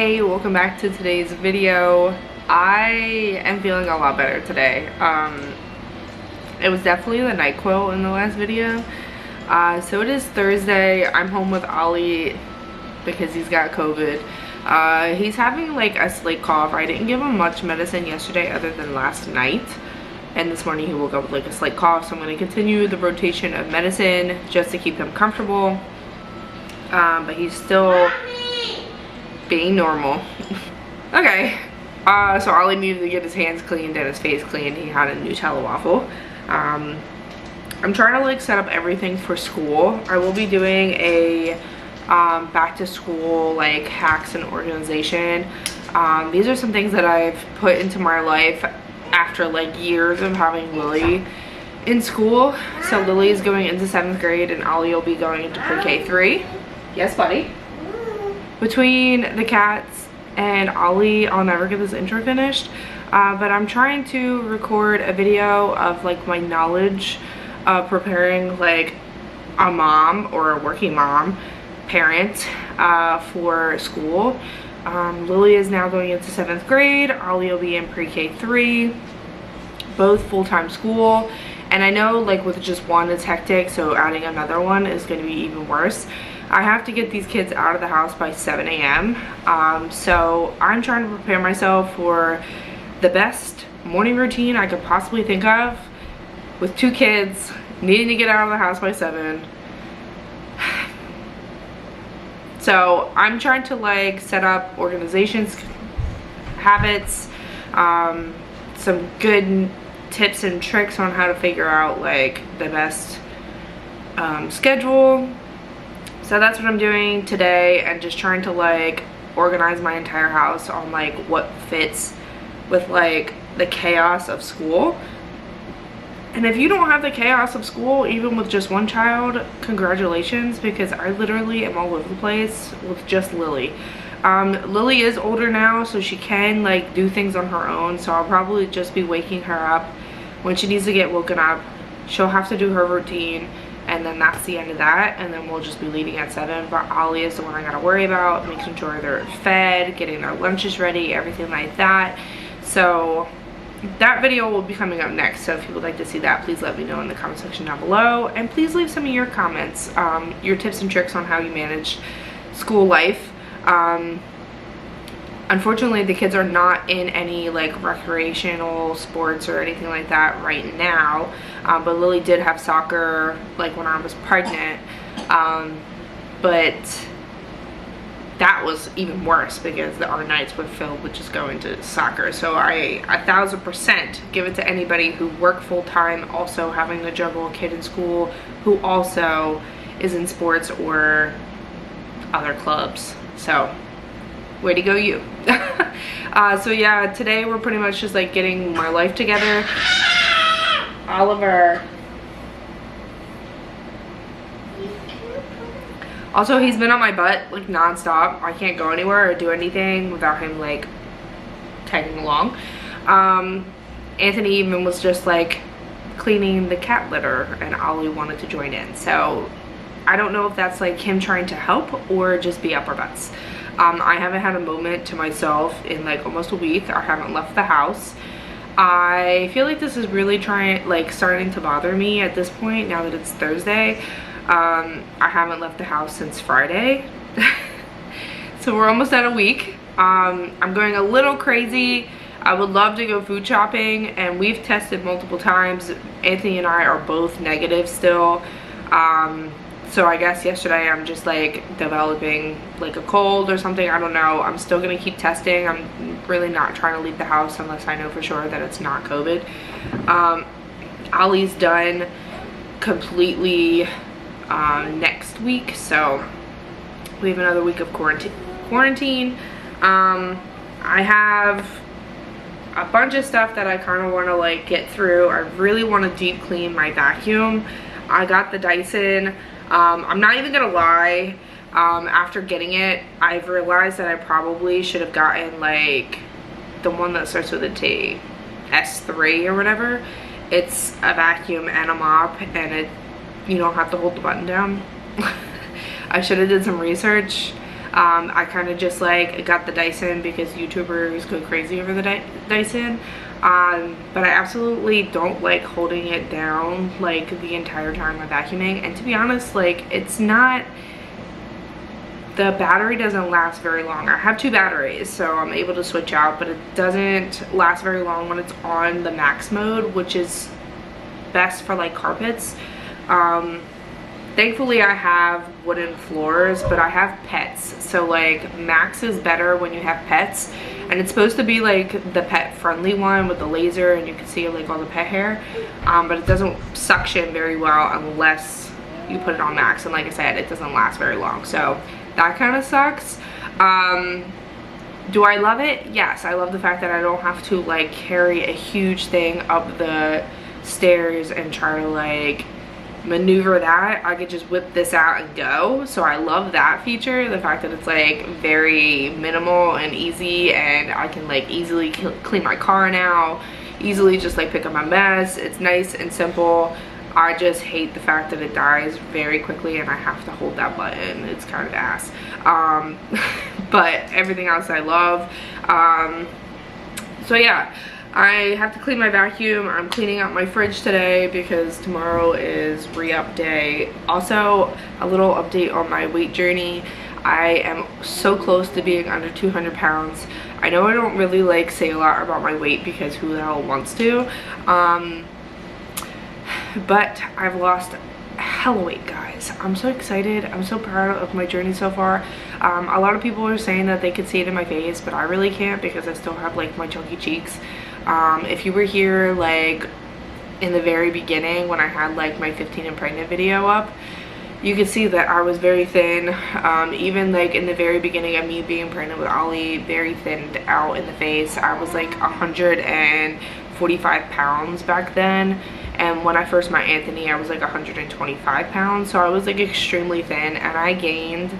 Hey, welcome back to today's video. I am feeling a lot better today. It was definitely the NyQuil in the last video. So it is Thursday. I'm home with Ollie because he's got COVID. He's having like a slight cough. I didn't give him much medicine yesterday other than last night. And this morning he woke up with like a slight cough. So I'm going to continue the rotation of medicine just to keep him comfortable. But he's still being normal. Okay, so Ollie needed to get his hands cleaned and his face cleaned. He had a Nutella waffle. I'm trying to like set up everything for school. I will be doing a back to school like hacks and organization. These are some things that I've put into my life after like years of having Lillie in school. So Lillie is going into 7th grade and Ollie will be going into pre-K 3. Yes, buddy. Between the cats and Ollie, I'll never get this intro finished, but I'm trying to record a video of like my knowledge of preparing like a mom or a working mom parent for school. Lillie is now going into 7th grade. Ollie will be in pre-K 3, both full-time school. And I know like with just one it's hectic, so adding another one is going to be even worse. I have to get these kids out of the house by 7 a.m. So I'm trying to prepare myself for the best morning routine I could possibly think of with 2 kids needing to get out of the house by 7. So I'm trying to like set up organizations, habits, some good tips and tricks on how to figure out like the best schedule. So that's what I'm doing today, and just trying to like organize my entire house on like what fits with like the chaos of school. And if you don't have the chaos of school, even with just one child, congratulations, because I literally am all over the place with just Lillie. Lillie is older now, so she can like do things on her own, so I'll probably just be waking her up when she needs to get woken up. She'll have to do her routine, and then that's the end of that, and then we'll just be leaving at 7. But Ollie is the one I gotta worry about, making sure they're fed, getting their lunches ready, everything like that. So that video will be coming up next, so if you would like to see that, please let me know in the comment section down below, and please leave some of your comments, your tips and tricks on how you manage school life. Unfortunately, the kids are not in any like recreational sports or anything like that right now, but Lillie did have soccer like when I was pregnant, but that was even worse because our nights were filled with just going to soccer. So I 1000% give it to anybody who work full-time, also having to juggle a kid in school who also is in sports or other clubs. So way to go, you. So yeah, today we're pretty much just like getting my life together. Oliver. Also, he's been on my butt like non-stop. I can't go anywhere or do anything without him like tagging along. Anthony even was just like cleaning the cat litter and Ollie wanted to join in. So I don't know if that's like him trying to help or just be up our butts. I haven't had a moment to myself in like almost a week. I haven't left the house. I feel like this is really starting to bother me at this point now that it's Thursday. I haven't left the house since Friday. So we're almost at a week. I'm going a little crazy. I would love to go food shopping, and we've tested multiple times. Anthony and I are both negative still. So I guess yesterday I'm just like developing like a cold or something. I don't know. I'm still gonna keep testing. I'm really not trying to leave the house unless I know for sure that it's not COVID. Ollie's done completely next week, so we have another week of quarantine. I have a bunch of stuff that I kind of want to like get through. I really want to deep clean my vacuum. I got the Dyson. I'm not even gonna lie, after getting it, I've realized that I probably should have gotten like the one that starts with a T, S3 or whatever. It's a vacuum and a mop, and you don't have to hold the button down. I should have did some research. I kind of just like got the Dyson because YouTubers go crazy over the Dyson. But I absolutely don't like holding it down like the entire time I'm vacuuming. And to be honest, like it's not, the battery doesn't last very long. I have 2 batteries, so I'm able to switch out, but it doesn't last very long when it's on the max mode, which is best for like carpets. Thankfully I have wooden floors, but I have pets, so like max is better when you have pets, and it's supposed to be like the pet friendly one with the laser and you can see like all the pet hair, but it doesn't suction very well unless you put it on max, and like I said, it doesn't last very long, so that kind of sucks. Do I love it? Yes, I love the fact that I don't have to like carry a huge thing up the stairs and try to like maneuver that. I could just whip this out and go, so I love that feature, the fact that it's like very minimal and easy, and I can like easily clean my car now, easily just like pick up my mess. It's nice and simple. I just hate the fact that it dies very quickly and I have to hold that button. It's kind of ass. But everything else I love. So yeah, I have to clean my vacuum. I'm cleaning out my fridge today because tomorrow is re-up day. Also, a little update on my weight journey. I am so close to being under 200 pounds. I know I don't really like say a lot about my weight because who the hell wants to? But I've lost hella weight, guys. I'm so excited. I'm so proud of my journey so far. A lot of people are saying that they could see it in my face, but I really can't because I still have like my chunky cheeks. If you were here like in the very beginning when I had like my 15 and pregnant video up, you could see that I was very thin. Even like in the very beginning of me being pregnant with Ollie, very thinned out in the face. I was like 145 pounds back then, and when I first met Anthony I was like 125 pounds, so I was like extremely thin, and I gained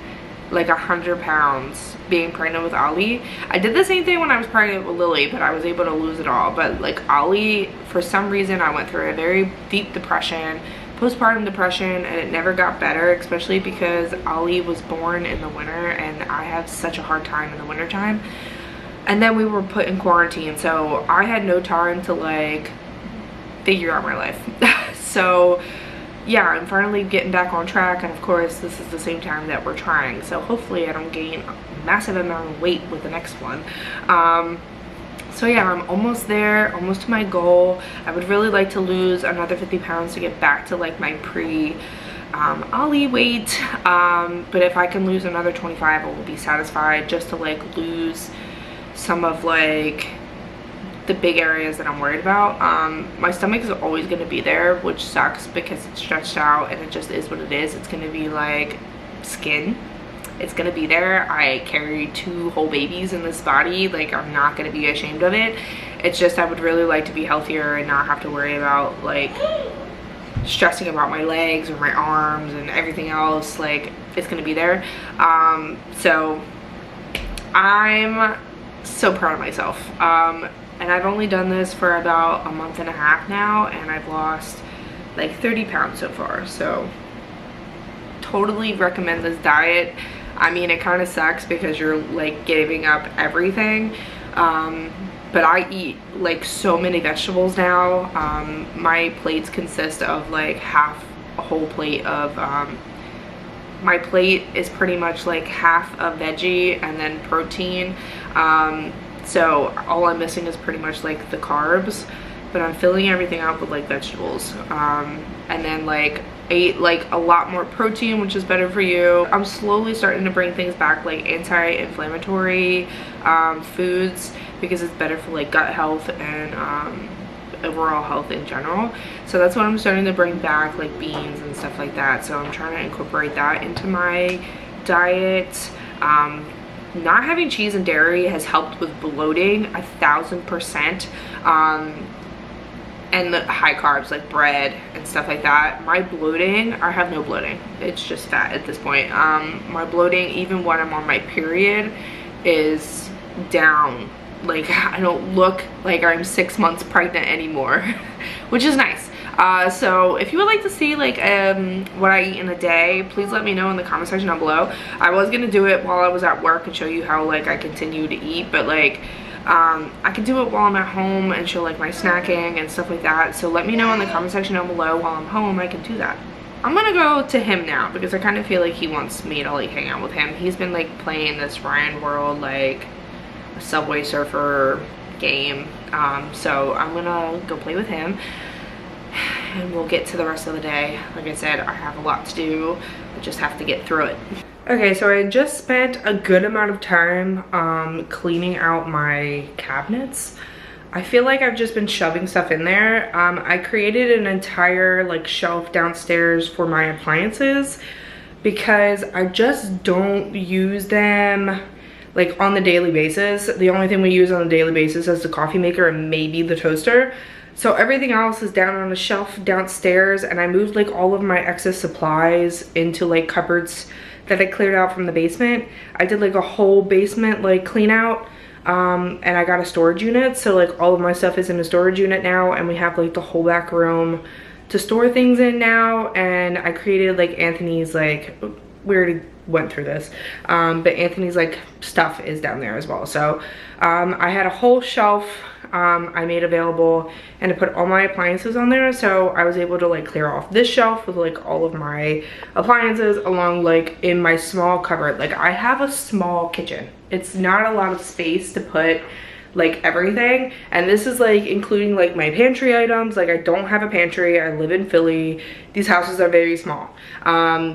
like 100 pounds being pregnant with Ollie. I did the same thing when I was pregnant with Lillie, but I was able to lose it all. But like Ollie, for some reason I went through a very deep depression, postpartum depression, and it never got better, especially because Ollie was born in the winter and I have such a hard time in the winter time. And then we were put in quarantine, so I had no time to like figure out my life. So yeah, I'm finally getting back on track, and of course this is the same time that we're trying, so hopefully I don't gain a massive amount of weight with the next one. So yeah, I'm almost there, almost to my goal. I would really like to lose another 50 pounds to get back to like my Ollie weight, but if I can lose another 25 I will be satisfied, just to like lose some of like the big areas that I'm worried about. My stomach is always going to be there, which sucks because it's stretched out and it just is what it is. It's going to be like skin. It's going to be there. I carry 2 whole babies in this body. Like, I'm not going to be ashamed of it. It's just I would really like to be healthier and not have to worry about like stressing about my legs or my arms and everything else. Like, it's going to be there. So I'm so proud of myself. And I've only done this for about a month and a half now, and I've lost like 30 pounds so far. So totally recommend this diet. I mean, it kind of sucks because you're like giving up everything, but I eat like so many vegetables now. My plates consist of like half a whole plate of my plate is pretty much like half a veggie and then protein. So all I'm missing is pretty much like the carbs, but I'm filling everything up with like vegetables, and then like ate like a lot more protein, which is better for you. I'm slowly starting to bring things back, like anti-inflammatory foods, because it's better for like gut health and overall health in general. So that's what I'm starting to bring back, like beans and stuff like that. So I'm trying to incorporate that into my diet. Not having cheese and dairy has helped with bloating 1000%, and the high carbs like bread and stuff like that. My bloating, I have no bloating, it's just fat at this point. My bloating, even when I'm on my period, is down. Like, I don't look like I'm 6 months pregnant anymore, which is nice. So if you would like to see like what I eat in a day, please let me know in the comment section down below. I was gonna do it while I was at work and show you how like I continue to eat, but like I can do it while I'm at home and show like my snacking and stuff like that. So let me know in the comment section down below. While I'm home, I can do that. I'm gonna go to him now because I kind of feel like he wants me to like hang out with him. He's been like playing this Ryan World like a Subway Surfer game. So I'm gonna go play with him and we'll get to the rest of the day. Like I said, I have a lot to do. I just have to get through it. Okay, so I just spent a good amount of time cleaning out my cabinets. I feel like I've just been shoving stuff in there. I created an entire like shelf downstairs for my appliances because I just don't use them like on the daily basis. The only thing we use on a daily basis is the coffee maker and maybe the toaster. So everything else is down on a shelf downstairs, and I moved like all of my excess supplies into like cupboards that I cleared out from the basement. I did like a whole basement like clean out. And I got a storage unit, so like all of my stuff is in a storage unit now, and we have like the whole back room to store things in now. And I created like Anthony's, like we already went through this, but Anthony's like stuff is down there as well. So I had a whole shelf I made available, and I put all my appliances on there, so I was able to like clear off this shelf with like all of my appliances along like in my small cupboard. Like I have a small kitchen. It's not a lot of space to put like everything, and this is like including like my pantry items. Like I don't have a pantry. I live in Philly. These houses are very small,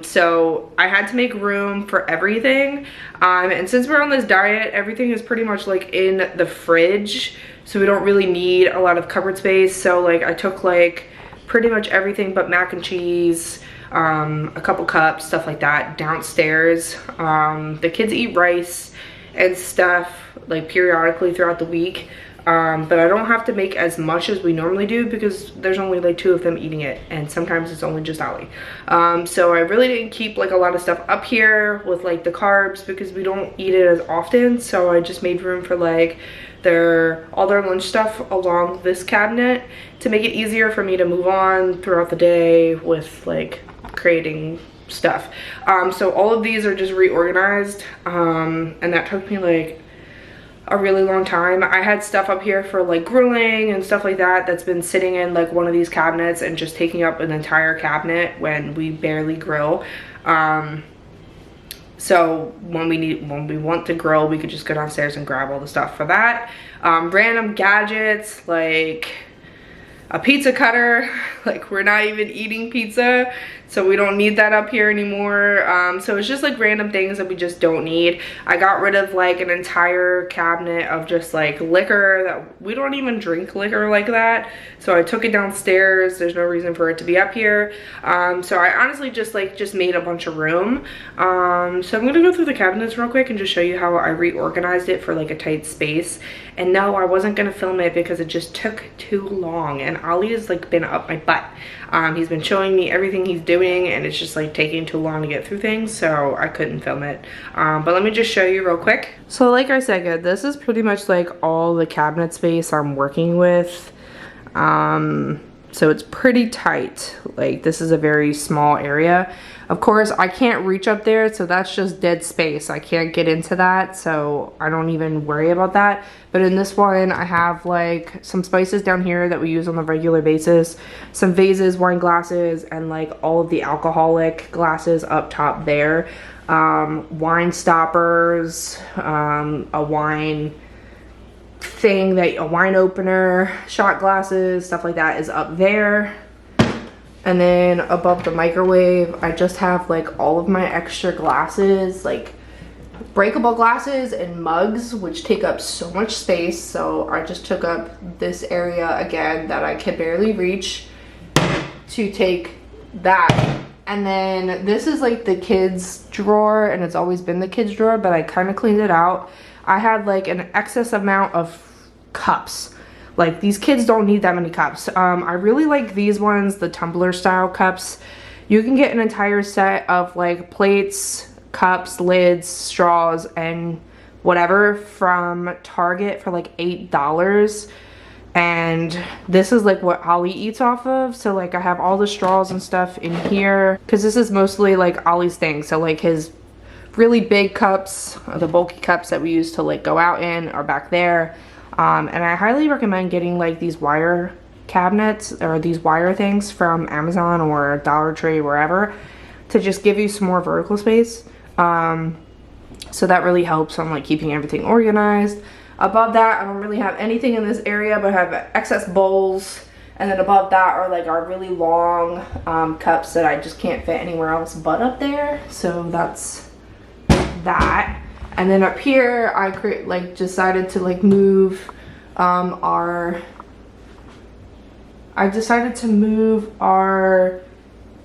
so I had to make room for everything, and since we're on this diet, everything is pretty much like in the fridge, so we don't really need a lot of cupboard space. So like I took like pretty much everything but mac and cheese, a couple cups, stuff like that downstairs. The kids eat rice and stuff like periodically throughout the week, but I don't have to make as much as we normally do because there's only like 2 of them eating it, and sometimes it's only just Ollie. So I really didn't keep like a lot of stuff up here with like the carbs because we don't eat it as often. So I just made room for like all their lunch stuff along this cabinet to make it easier for me to move on throughout the day with like creating stuff. So all of these are just reorganized, and that took me like a really long time. I had stuff up here for like grilling and stuff like that that's been sitting in like one of these cabinets and just taking up an entire cabinet when we barely grill. So when we want to grill, we could just go downstairs and grab all the stuff for that. Random gadgets like a pizza cutter. Like we're not even eating pizza, so we don't need that up here anymore. So it's just like random things that we just don't need. I got rid of like an entire cabinet of just like liquor that we don't even drink liquor like that, so I took it downstairs. There's no reason for it to be up here. So I honestly just made a bunch of room. So I'm gonna go through the cabinets real quick and just show you how I reorganized it for like a tight space. And no, I wasn't gonna film it because it just took too long, and Ollie has like been up my butt. He's been showing me everything he's doing, and it's just like taking too long to get through things, so I couldn't film it. But let me just show you real quick. So like I said, this is pretty much like all the cabinet space I'm working with. So it's pretty tight. Like this is a very small area. Of course, I can't reach up there, so that's just dead space. I can't get into that, so I don't even worry about that. But in this one, I have like some spices down here that we use on a regular basis, some vases, wine glasses, and like all of the alcoholic glasses up top there. Wine stoppers, a wine thing, a wine opener, shot glasses, stuff like that is up there. And then above the microwave, I just have like all of my extra glasses, like breakable glasses and mugs, which take up so much space. So I just took up this area again that I can barely reach to take that. And then this is like the kids drawer, and it's always been the kids drawer, but I kind of cleaned it out. I had like an excess amount of cups. Like these kids don't need that many cups. I really like these ones, the tumbler style cups. You can get an entire set of like plates, cups, lids, straws, and whatever from Target for like $8. and this is like what Ollie eats off of. So like I have all the straws and stuff in here because this is mostly like Ollie's thing. So like his really big cups, the bulky cups that we use to like go out in, are back there. And I highly recommend getting like these wire cabinets or these wire things from Amazon or Dollar Tree, wherever, to just give you some more vertical space. So that really helps on like keeping everything organized. Above that, I don't really have anything in this area, but I have excess bowls. And then above that are like our really long cups that I just can't fit anywhere else but up there. So that's that. And then up here, I decided to like move our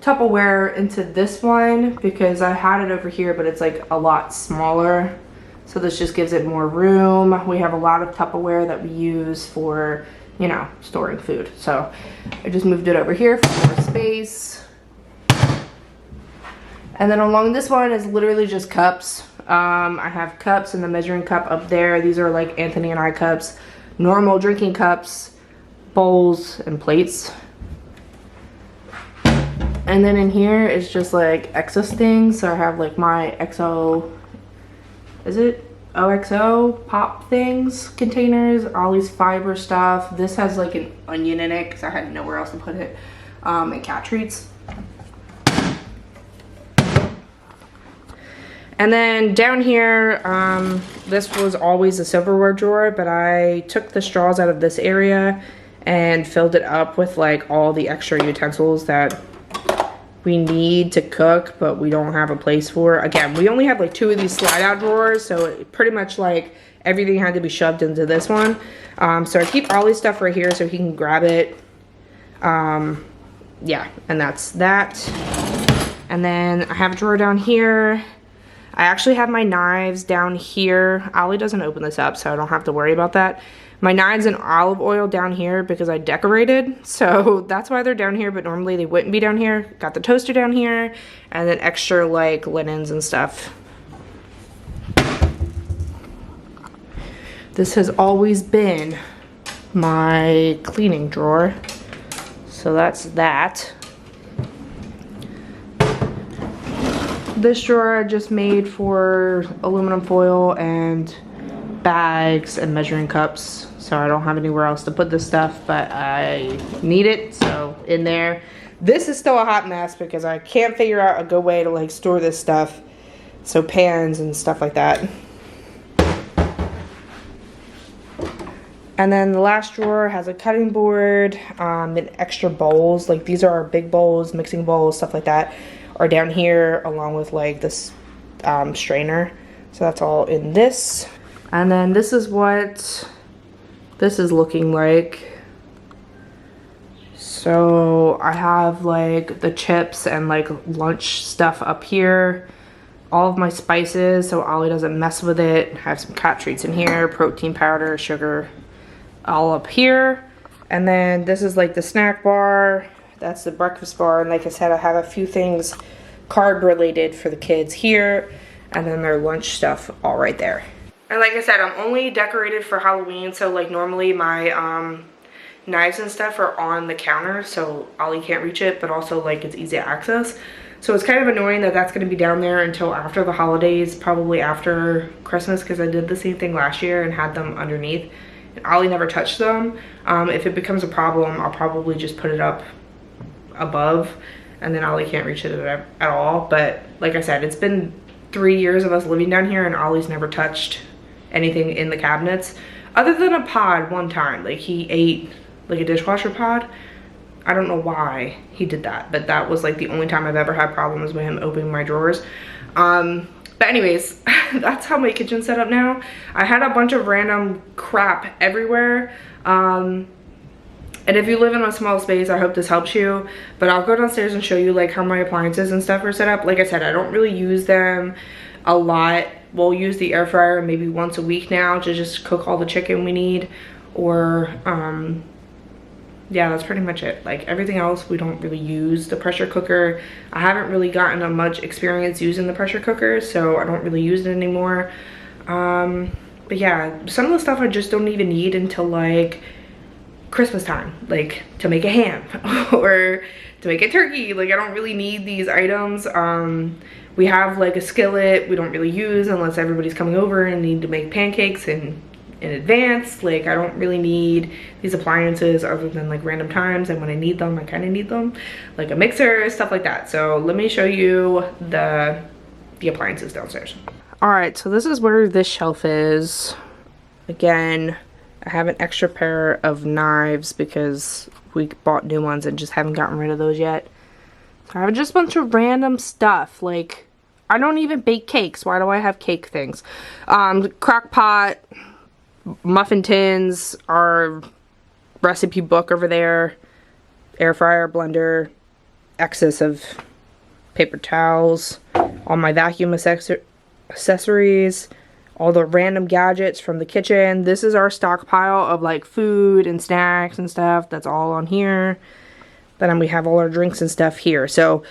Tupperware into this one because I had it over here, but it's like a lot smaller. So this just gives it more room. We have a lot of Tupperware that we use for, you know, storing food. So I just moved it over here for more space. And then along this one is literally just cups. I have cups and the measuring cup up there. These are like Anthony and I cups, normal drinking cups, bowls, and plates. And then in here is just like excess things. So I have like my OXO pop things, containers, Ollie's fiber stuff. This has like an onion in it because I had nowhere else to put it, and cat treats. And then down here, this was always a silverware drawer, but I took the straws out of this area and filled it up with like all the extra utensils that we need to cook, but we don't have a place for. Again, we only have like 2 of these slide out drawers, so it pretty much like everything had to be shoved into this one. So I keep Ollie's stuff right here so he can grab it. Yeah, and that's that. And then I have a drawer down here. I actually have my knives down here. Ollie doesn't open this up, so I don't have to worry about that. My knives and olive oil down here because I decorated, so that's why they're down here, but normally they wouldn't be down here. Got the toaster down here, and then extra like linens and stuff. This has always been my cleaning drawer, so that's that. This drawer I just made for aluminum foil and bags and measuring cups, so I don't have anywhere else to put this stuff, but I need it, so in there. This is still a hot mess because I can't figure out a good way to like store this stuff, so pans and stuff like that. And then the last drawer has a cutting board and extra bowls. Like these are our big bowls, mixing bowls, stuff like that, are down here along with like this strainer. So that's all in this. And then this is what this is looking like. So I have like the chips and like lunch stuff up here. All of my spices so Ollie doesn't mess with it. I have some cat treats in here, protein powder, sugar, all up here. And then this is like the snack bar. That's the breakfast bar. And like I said, I have a few things carb related for the kids here. And then their lunch stuff all right there. And like I said, I'm only decorated for Halloween, so like normally my knives and stuff are on the counter, so Ollie can't reach it, but also like it's easy access. So it's kind of annoying that that's going to be down there until after the holidays, probably after Christmas, because I did the same thing last year and had them underneath. And Ollie never touched them. If it becomes a problem, I'll probably just put it up above, and then Ollie can't reach it at all. But like I said, it's been 3 years of us living down here, and Ollie's never touched anything in the cabinets other than a pod one time. Like he ate like a dishwasher pod. I don't know why he did that, but that was like the only time I've ever had problems with him opening my drawers. But anyways, that's how my kitchen's set up now. I had a bunch of random crap everywhere. And if you live in a small space, I hope this helps you. But I'll go downstairs and show you like how my appliances and stuff are set up. Like I said, I don't really use them a lot. We'll use the air fryer maybe once a week now to just cook all the chicken we need. Or yeah, that's pretty much it. Like everything else, we don't really use the pressure cooker. I haven't really gotten a much experience using the pressure cooker, so I don't really use it anymore. But yeah, some of the stuff I just don't even need until like Christmas time, like to make a ham or to make a turkey. Like I don't really need these items. We have like a skillet we don't really use unless everybody's coming over and need to make pancakes in advance. Like I don't really need these appliances other than like random times, and when I need them I kind of need them, like a mixer, stuff like that. So let me show you the appliances downstairs. All right, so this is where this shelf is. Again, I have an extra pair of knives because we bought new ones and just haven't gotten rid of those yet. So I have just a bunch of random stuff. Like, I don't even bake cakes. Why do I have cake things? Crock pot, muffin tins, our recipe book over there, air fryer, blender, excess of paper towels, all my vacuum accessories, all the random gadgets from the kitchen. This is our stockpile of like food and snacks and stuff. That's all on here. Then we have all our drinks and stuff here. So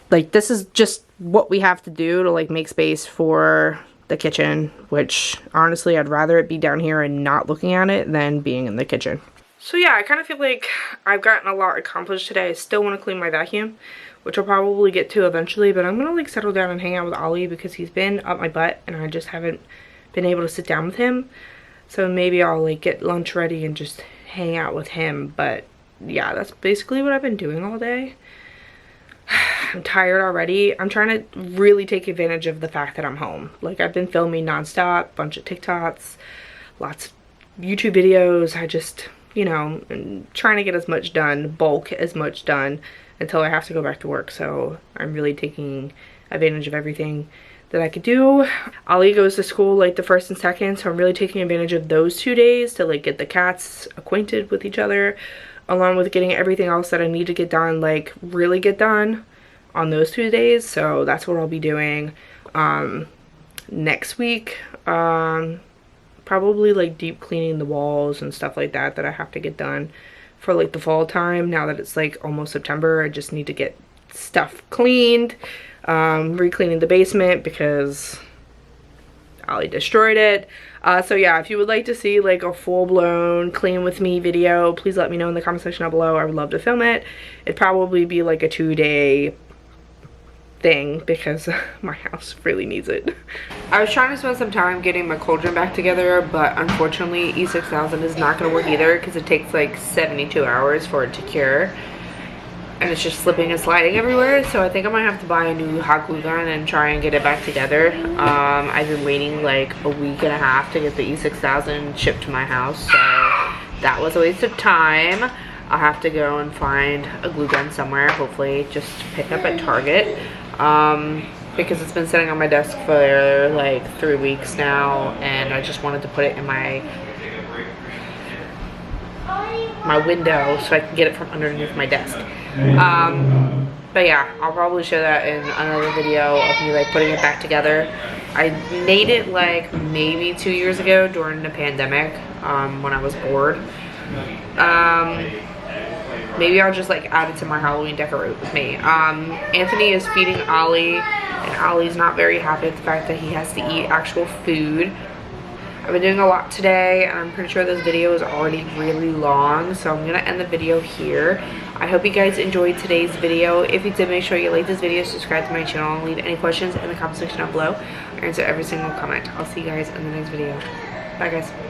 like this is just what we have to do to like make space for the kitchen, which honestly I'd rather it be down here and not looking at it than being in the kitchen. So yeah, I kind of feel like I've gotten a lot accomplished today. I still want to clean my vacuum, which I'll probably get to eventually, but I'm gonna like settle down and hang out with Ollie because he's been up my butt and I just haven't been able to sit down with him. So maybe I'll like get lunch ready and just hang out with him. But yeah, that's basically what I've been doing all day. I'm tired already. I'm trying to really take advantage of the fact that I'm home. Like I've been filming nonstop, bunch of TikToks, lots of YouTube videos. I just, you know, and trying to get as much done, bulk as much done until I have to go back to work. So I'm really taking advantage of everything that I could do. Ollie goes to school like the 1st and 2nd, so I'm really taking advantage of those 2 days to like get the cats acquainted with each other, along with getting everything else that I need to get done, like really get done on those 2 days. So that's what I'll be doing next week. Probably like deep cleaning the walls and stuff like that I have to get done for like the fall time. Now that it's like almost September, I just need to get stuff cleaned. Re-cleaning the basement because Ollie destroyed it. So yeah, if you would like to see like a full-blown clean with me video, please let me know in the comment section down below. I would love to film it. It'd probably be like a 2-day thing because my house really needs it. I was trying to spend some time getting my cauldron back together, but unfortunately E6000 is not going to work either because it takes like 72 hours for it to cure. And it's just slipping and sliding everywhere, so I think I might have to buy a new hot glue gun and try and get it back together. I've been waiting like a week and a half to get the E6000 shipped to my house, so that was a waste of time. I'll have to go and find a glue gun somewhere, hopefully just pick up at Target, because it's been sitting on my desk for like 3 weeks now, and I just wanted to put it in my window so I can get it from underneath my desk. But yeah, I'll probably show that in another video of me like putting it back together. I made it like maybe 2 years ago during the pandemic, when I was bored. Maybe I'll just like add it to my Halloween decorate with me. Anthony is feeding Ollie, and Ollie's not very happy with the fact that he has to eat actual food. I've been doing a lot today, and I'm pretty sure this video is already really long, so I'm gonna end the video here. I hope you guys enjoyed today's video. If you did, make sure you like this video, subscribe to my channel, and leave any questions in the comment section down below. I answer every single comment. I'll see you guys in the next video. Bye guys.